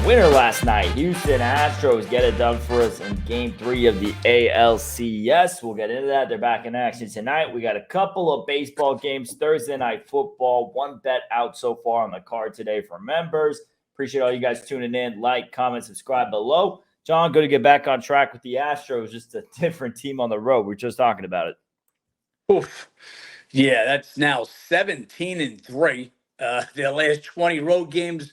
winner last night. Houston Astros get it done for us in Game 3 of the ALCS. We'll get into that. They're back in action tonight. We got a couple of baseball games, Thursday night football. One bet out so far on the card today for members. Appreciate all you guys tuning in. Like, comment, subscribe below. John, good to get back on track with the Astros. Just a different team on the road. We were just talking about it. Oof. Yeah, that's now 17-3. Their last 20 road games,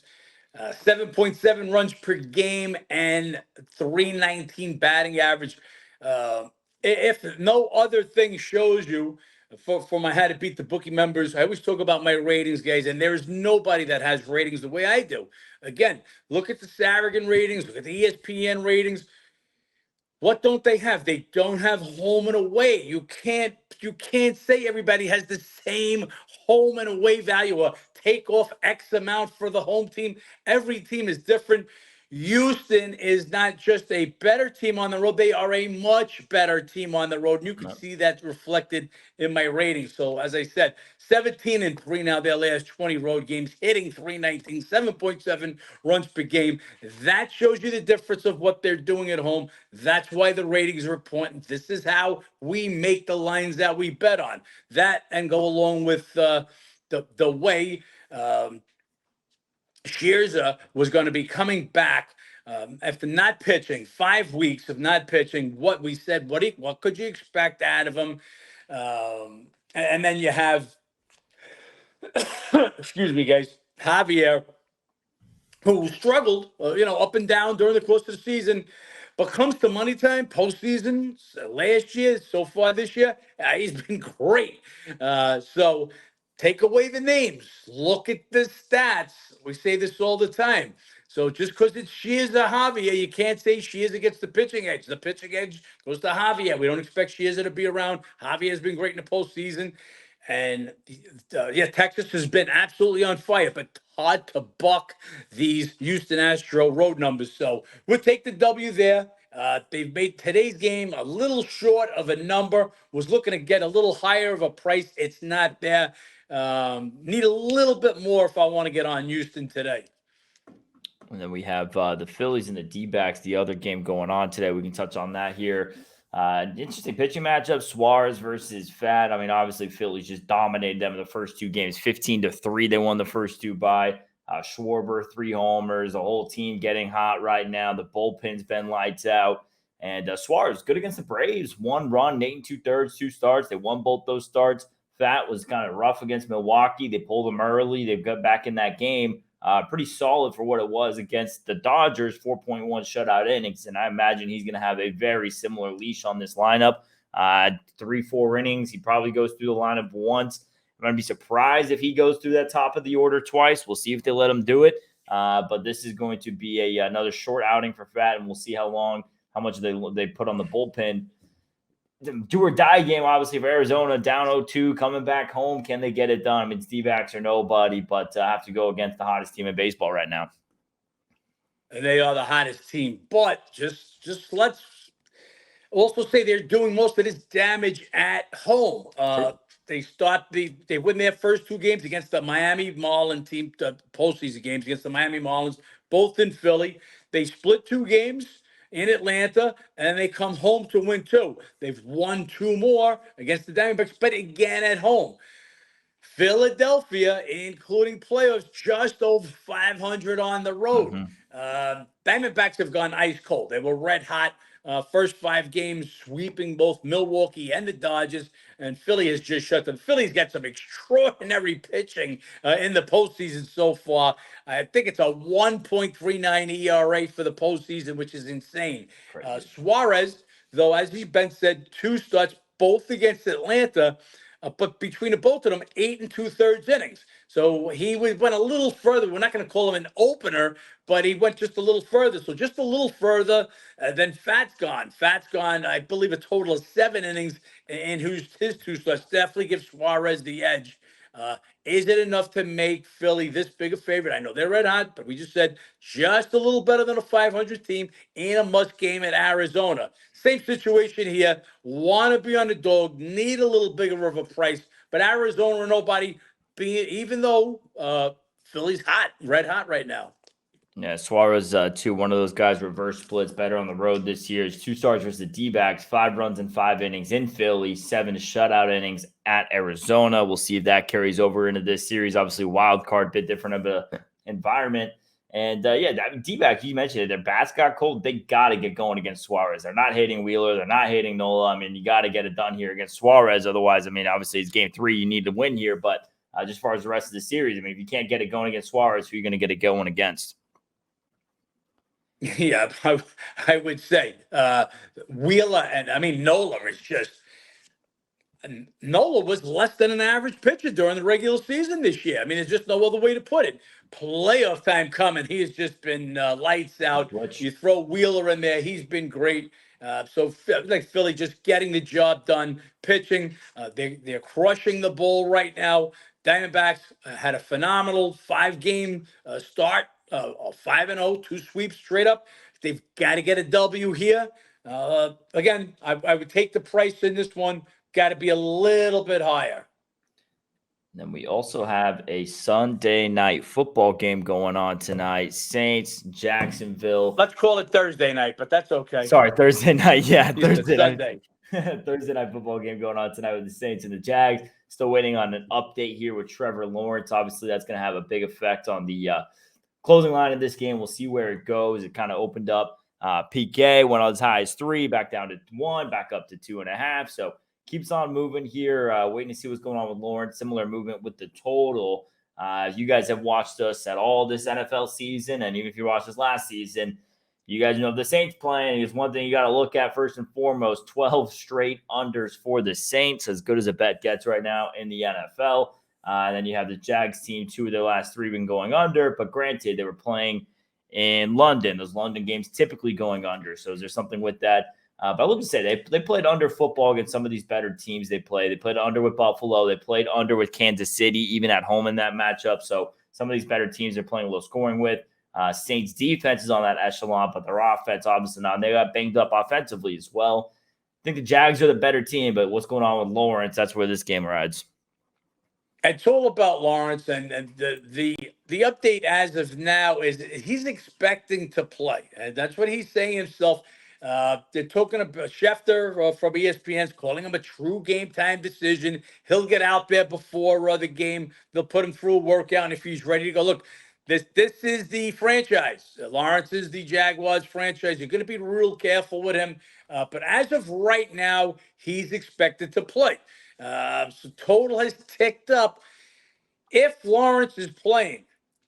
7.7 runs per game and 319 batting average. If no other thing shows you, for my How to Beat the Bookie members, I always talk about my ratings, guys, and there's nobody that has ratings the way I do. Again, look at the Sarragan ratings, look at the ESPN ratings. What don't they have? They don't have home and away. You can't say everybody has the same home and away value or take off X amount for the home team. Every team is different. Houston is not just a better team on the road. They are a much better team on the road. And you can see that reflected in my ratings. So as I said, 17-3 now, their last 20 road games, hitting 319, 7.7 runs per game. That shows you the difference of what they're doing at home. That's why the ratings are important. This is how we make the lines that we bet on. That and go along with the way Scherzer was going to be coming back after not pitching, 5 weeks of not pitching. What we said, what could you expect out of him? And then you have, excuse me, guys, Javier, who struggled, up and down during the course of the season. But comes to money time, postseason, last year, so far this year, he's been great. So take away the names. Look at the stats. We say this all the time. So just because it's Scherzer Javier, you can't say Scherzer gets the pitching edge. The pitching edge goes to Javier. We don't expect Scherzer to be around. Javier has been great in the postseason. And Texas has been absolutely on fire, but hard to buck these Houston Astro road numbers. So we'll take the W there. They've made today's game a little short of a number. Was looking to get a little higher of a price. It's not there. Need a little bit more if I want to get on Houston today. And then we have the Phillies and the D-backs, the other game going on today. We can touch on that here. Interesting pitching matchup, Suarez versus Fat. I mean, obviously, Phillies just dominated them in the first two games, 15-3. They won the first two by Schwarber, 3 homers, the whole team getting hot right now. The bullpen's been lights out. And Suarez, good against the Braves, 1 run, 8 2/3, 2 starts. They won both those starts. Fat was kind of rough against Milwaukee. They pulled them early. They've got back in that game. Pretty solid for what it was against the Dodgers, 4.1 shutout innings. And I imagine he's going to have a very similar leash on this lineup. 3-4 innings. He probably goes through the lineup once. I'm going to be surprised if he goes through that top of the order twice. We'll see if they let him do it. But this is going to be another short outing for Fat, and we'll see how much they put on the bullpen. The do or die game, obviously, for Arizona, down 0-2, coming back home. Can they get it done? I mean, it's D-backs or nobody, but have to go against the hottest team in baseball right now. And they are the hottest team. But just let's also say they're doing most of this damage at home. They win their first 2 games against the Miami Marlins team, the postseason games against the Miami Marlins, both in Philly. They split 2 games in Atlanta, and they come home to win 2. They've won 2 more against the Diamondbacks, but again at home. Philadelphia, including playoffs, just over 500 on the road. Diamondbacks have gone ice cold. They were red hot. First 5 games, sweeping both Milwaukee and the Dodgers, and Philly has just shut them. Philly's got some extraordinary pitching in the postseason so far. I think it's a 1.39 ERA for the postseason, which is insane. Suarez, though, as Ben said, 2 starts, both against Atlanta. But between the both of them, 8 2/3 innings. So he went a little further. We're not going to call him an opener, but he went just a little further. So just a little further than Fat's gone. Fat's gone, I believe, a total of 7 innings in his 2 starts. Definitely gives Suarez the edge. Is it enough to make Philly this big a favorite? I know they're red hot, but we just said just a little better than a 500 team in a must game at Arizona. Same situation here. Want to be underdog, need a little bigger of a price, but Arizona or nobody, even though Philly's hot, red hot right now. Yeah, Suarez, too, one of those guys, reverse splits, better on the road this year. His 2 starts versus the D-backs, 5 runs in 5 innings in Philly, 7 shutout innings at Arizona. We'll see if that carries over into this series. Obviously, wild card, bit different of a environment. And yeah, D-backs, you mentioned it, their bats got cold. They got to get going against Suarez. They're not hitting Wheeler. They're not hitting Nola. I mean, you got to get it done here against Suarez. Otherwise, I mean, obviously, it's game 3. You need to win here. But just as far as the rest of the series, I mean, if you can't get it going against Suarez, who are you going to get it going against? Yeah, I would say Wheeler and I mean Nola is just Nola was less than an average pitcher during the regular season this year. I mean, there's just no other way to put it. Playoff time coming, he has just been lights out. You throw Wheeler in there, he's been great. So like Philly just getting the job done, pitching. They're crushing the ball right now. Diamondbacks had a phenomenal 5-game start, 5-0, 2 sweeps straight up. They've got to get a W here. Again, I would take the price in this one. Got to be a little bit higher. Then we also have a Sunday night football game going on tonight. Saints, Jacksonville. Let's call it Thursday night, but that's okay. Sorry, Thursday night. Yeah, Thursday night. Sunday. Thursday night football game going on tonight with the Saints and the Jags. Still waiting on an update here with Trevor Lawrence. Obviously, that's going to have a big effect on the closing line of this game. We'll see where it goes. It kind of opened up. PK went as high as 3, back down to 1, back up to 2.5. So keeps on moving here. Waiting to see what's going on with Lawrence. Similar movement with the total. You guys have watched us at all this NFL season, and even if you watched us last season, you guys know the Saints playing is one thing you got to look at first and foremost. 12 straight unders for the Saints, as good as a bet gets right now in the NFL. And then you have the Jags team, 2 of their last 3 been going under, but granted, they were playing in London. Those London games typically going under. So is there something with that? But I would say they played under football against some of these better teams they played. They played under with Buffalo. They played under with Kansas City, even at home in that matchup. So some of these better teams they're playing low scoring with. Saints defense is on that echelon, but their offense obviously not. They got banged up offensively as well. I think the Jags are the better team, but what's going on with Lawrence, that's where this game rides. It's all about Lawrence, and the update as of now is he's expecting to play, and that's what he's saying himself. They're talking about Schefter from ESPN's calling him a true game time decision. He'll get out there before the game. They'll put him through a workout, and if he's ready to go, look, this is the franchise. Lawrence is the Jaguars franchise. You're going to be real careful with him. But as of right now, he's expected to play. So total has ticked up. If Lawrence is playing,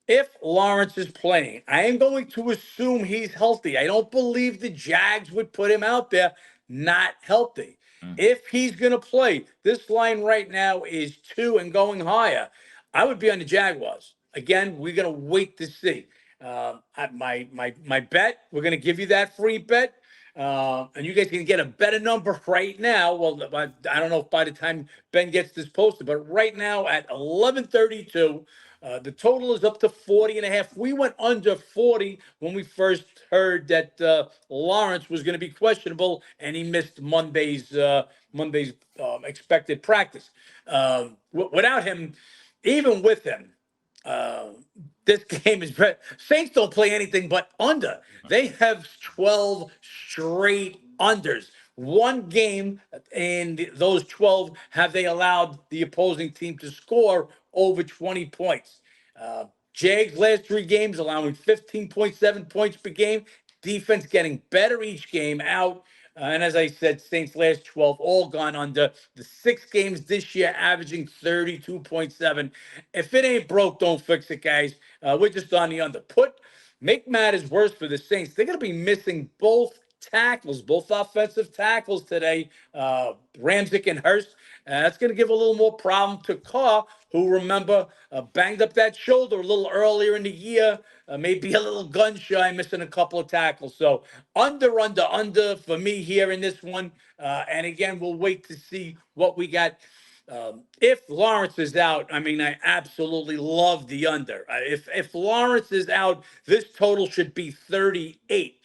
I am going to assume he's healthy. I don't believe the Jags would put him out there not healthy. If he's going to play, this line right now is 2 and going higher. I would be on the Jaguars. Again, we're going to wait to see. My bet, we're going to give you that free bet. And you guys can get a better number right now. Well, I don't know if by the time Ben gets this posted, but right now at 11:32, the total is up to 40.5. We went under 40 when we first heard that Lawrence was going to be questionable, and he missed Monday's expected practice. Without him, even with him, this game is Saints don't play anything but under. They have 12 straight unders. One game in those 12 have they allowed the opposing team to score over 20 points. Jags last 3 games allowing 15.7 points per game. Defense getting better each game out. And as I said, Saints last 12 all gone under. The 6 games this year averaging 32.7. If it ain't broke, don't fix it, guys. We're just on the under. Make matters worse for the Saints. They're going to be missing both tackles, both offensive tackles today, Ramczyk and Hurst. That's going to give a little more problem to Carr, who, remember, banged up that shoulder a little earlier in the year, maybe a little gun shy, missing a couple of tackles. So under for me here in this one. And again, we'll wait to see what we got. If Lawrence is out, I mean, I absolutely love the under. If Lawrence is out, this total should be 38.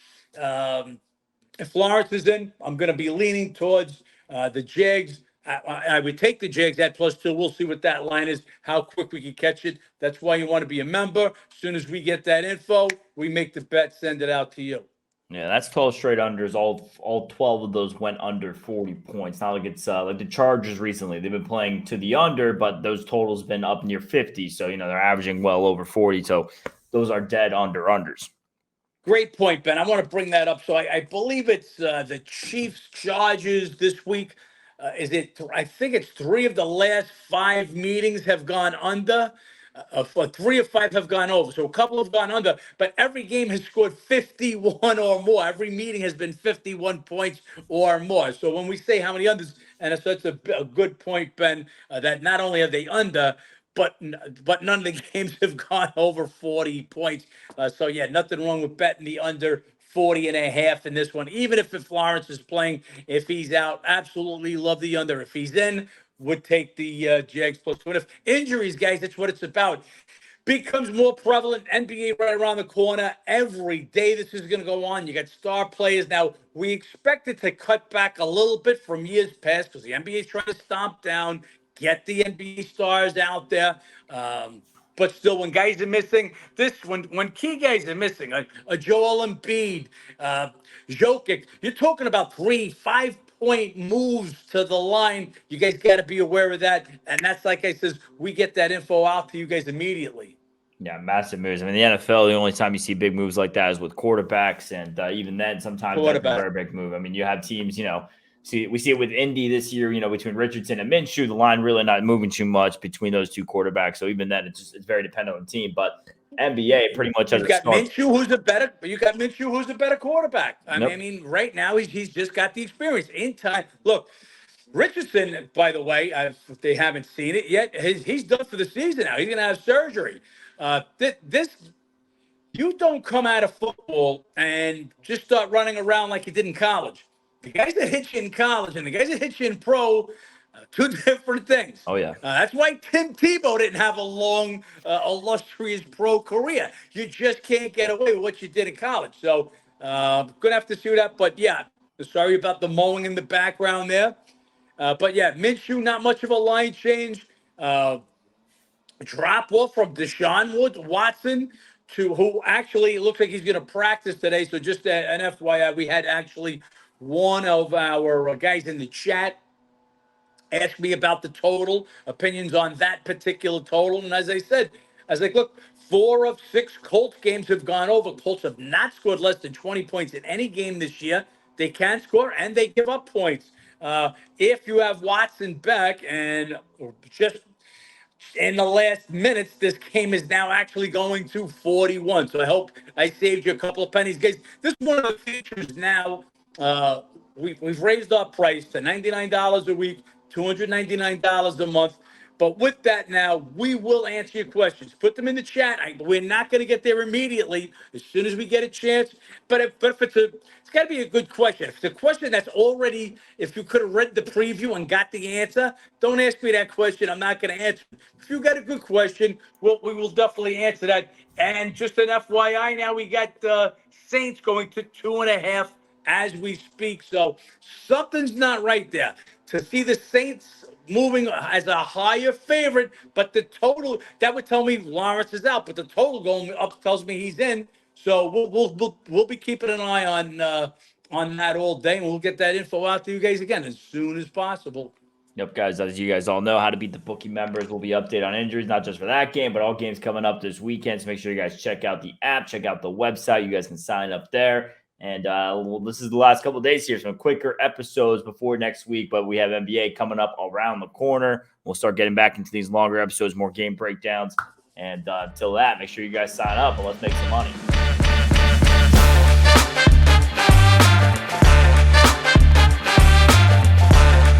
If Lawrence is in, I'm going to be leaning towards the Jags. I would take the Jags at +2. We'll see what that line is, how quick we can catch it. That's why you want to be a member. As soon as we get that info, we make the bet, send it out to you. Yeah, that's 12 straight unders. All 12 of those went under 40 points. Not like it's like the Chargers recently. They've been playing to the under, but those totals been up near 50. So, they're averaging well over 40. So those are dead unders. Great point, Ben. I want to bring that up. So I believe it's the Chiefs Chargers this week. I think it's 3 of the last 5 meetings have gone under. 3 of 5 have gone over. So a couple have gone under, but every game has scored 51 or more. Every meeting has been 51 points or more. So when we say how many unders, and it's such a good point, Ben, that not only are they under, but none of the games have gone over 40 points. So, yeah, nothing wrong with betting the under 40.5 in this one. Even if Lawrence is playing, if he's out, absolutely love the under. If he's in, would take the Jags +2. And if injuries, guys, that's what it's about. Becomes more prevalent. NBA right around the corner. Every day this is going to go on. You got star players. Now, we expect it to cut back a little bit from years past because the NBA is trying to stomp down, get the NBA stars out there. But still, when guys are missing, when key guys are missing, a Joel Embiid, Jokic, you're talking about 3-5-point moves to the line. You guys got to be aware of that. And that's like I says, we get that info out to you guys immediately. Yeah, massive moves. I mean, the NFL, the only time you see big moves like that is with quarterbacks. And even then, sometimes that's a very big move. I mean, you have teams, we see it with Indy this year, between Richardson and Minshew, the line really not moving too much between those two quarterbacks. So even then, it's very dependent on the team. But NBA pretty much has you got Minshew, who's the better quarterback. I mean, right now he's just got the experience in time. Look, Richardson, by the way, if they haven't seen it yet, he's done for the season now. He's going to have surgery. You don't come out of football and just start running around like you did in college. The guys that hit you in college and the guys that hit you in pro, 2 different things. Oh, yeah. That's why Tim Tebow didn't have a long, illustrious pro career. You just can't get away with what you did in college. So, going to have to see that. But, yeah, sorry about the mowing in the background there. But, yeah, Minshew, not much of a line change. Drop off from Deshaun Watson to who actually looks like he's going to practice today. So just an FYI, we had actually one of our guys in the chat ask me about the total, opinions on that particular total. And as I said, I was like, look, 4 of 6 Colts games have gone over. Colts have not scored less than 20 points in any game this year. They can score and they give up points. If you have Watson back and just in the last minutes, this game is now actually going to 41. So I hope I saved you a couple of pennies. Guys, this is one of the features now. We've raised our price to $99 a week, $299 a month. But with that now, we will answer your questions. Put them in the chat. We're not going to get there immediately as soon as we get a chance. But if it's got to be a good question. If it's a question that's already, if you could have read the preview and got the answer, don't ask me that question. I'm not going to answer. If you got a good question, we will definitely answer that. And just an FYI, now we got Saints going to 2.5 as we speak. So something's not right there. To see the Saints moving as a higher favorite, but the total, that would tell me Lawrence is out, but the total going up tells me he's in. So we'll be keeping an eye on that all day, and we'll get that info out to you guys again as soon as possible. Yep, guys, as you guys all know, how to beat the Bookie members will be updated on injuries, not just for that game, but all games coming up this weekend. So make sure you guys check out the app, check out the website. You guys can sign up there. And this is the last couple of days here, some quicker episodes before next week. But we have NBA coming up around the corner. We'll start getting back into these longer episodes, more game breakdowns. And until that, make sure you guys sign up and let's make some money.